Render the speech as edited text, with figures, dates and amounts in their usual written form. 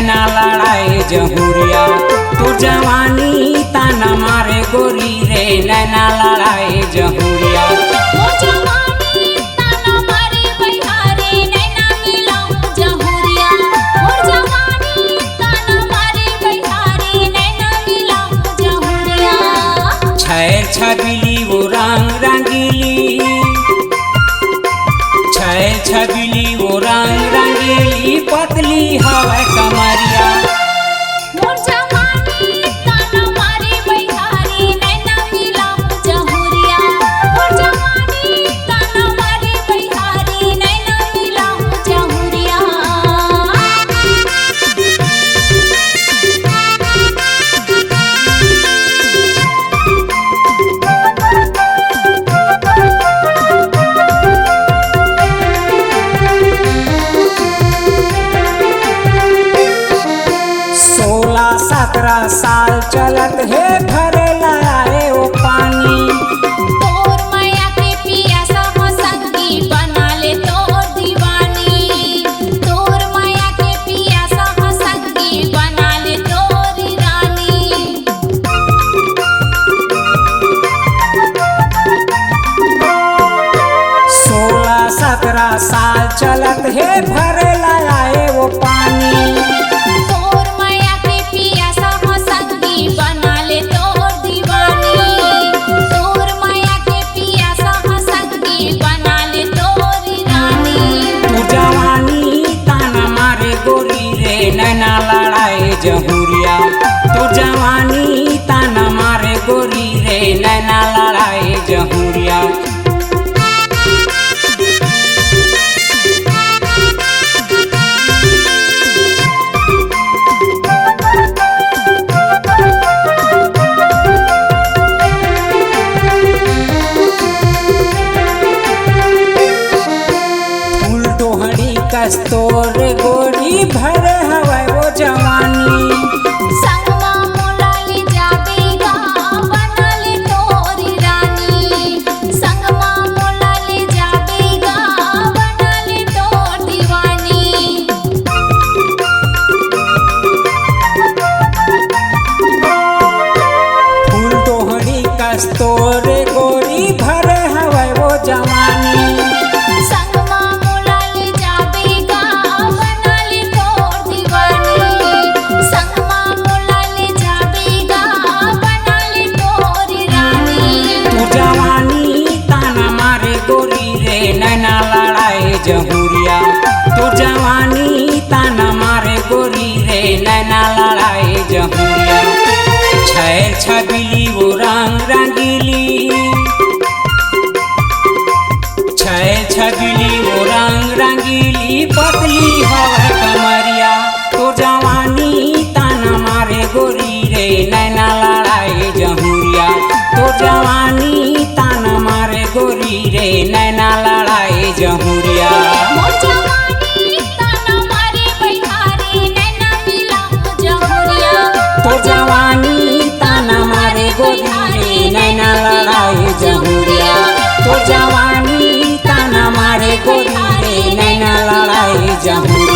नैना लड़ाए जहुरिया। तो जवानी ताना मारे गोरी रे नैना लड़ाए जहुरिया। छबिली वो रंग रंगीली, छबिली वो रंग रंगीली, पतली हवा कमरिया। साल चलत है भरे लाए वो पानी। तोर माया के पियासा हो संगी बना ले तोर दीवानी। तोर माया के पियासा हो संगी बना ले तोर रानी। 16-17 साल चलत है भरे लाए वो पानी। नैना लड़ाए जहुरिया। तो जवानी ताना मारे गोरी रे नैना लड़ाए जहुरिया। फूल टोहड़ी कस्तोर गोरी भरे हवा वो जवानी। संगमा मोला ले जाबेगा बना ले तोरी रानी। संगमा मोला ले जाबेगा बना ले तोर दीवानी। फूल टोहड़ी कस्तोर गोरी भरे हवा वो जवानी। नैना लड़ाए जहुरिया। तो जवानी ताना मारे गोरी रे नैना लड़ाए जहुरिया। छबिली वो रंग रंगीली, छबिली वो रंग रंगीली, पतली हवा कमरिया। तो जवानी ताना मारे गोरी रे नैना लड़ाए जहुरिया। तो जवानी ताना मारे गोरी रे नैना लड़ाए जहुरिया। तो जवानी ताना मारे गोरी रे नैना लड़ाए जहुरिया। तो जवानी ताना मारे गोरी रे नैना लड़ाए जहुरिया।